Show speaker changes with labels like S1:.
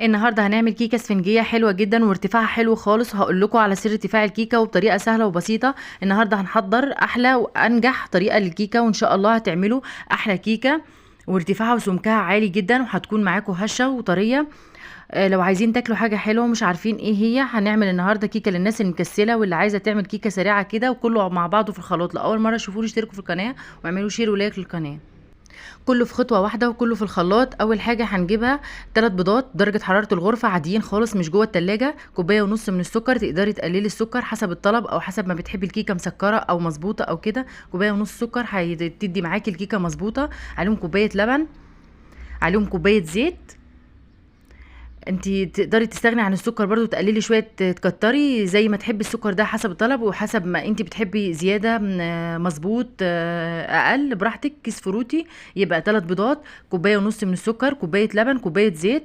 S1: النهارده هنعمل كيكه اسفنجيه حلوه جدا وارتفاعها حلو خالص، وهقول لكم على سر ارتفاع الكيكه وبطريقه سهله وبسيطه. النهارده هنحضر احلى وانجح طريقه للكيكه، وان شاء الله هتعملوا احلى كيكه، وارتفاعها وسمكها عالي جدا، وهتكون معاكم هشه وطريه. لو عايزين تاكلوا حاجه حلوه ومش عارفين ايه هي، هنعمل النهارده كيكه للناس المكسله واللي عايزه تعمل كيكه سريعه كده وكله مع بعضه في الخلاط. لاول مره تشوفوني اشتركوا في القناه واعملوا شير ولايك للقناه. كله في خطوه واحده وكله في الخلاط. اول حاجه هنجيبها 3 بيضات درجه حراره الغرفه عاديين خالص مش جوه التلاجة، كوبايه ونص من السكر، تقدري تقللي السكر حسب الطلب او حسب ما بتحبي الكيكه مسكره او مظبوطه او كده. كوبايه ونص سكر هتدي معاكي الكيكه مظبوطه. عليهم كوبايه لبن، عليهم كوبايه زيت. انتي تقدري تستغني عن السكر برضو، تقللي شويه تكتري زي ما تحبي السكر ده حسب الطلب وحسب ما انتي بتحبي زياده مظبوط اقل براحتك. كيس فروتي يبقى 3 بيضات، كوبايه ونص من السكر، كوبايه لبن، كوبايه زيت.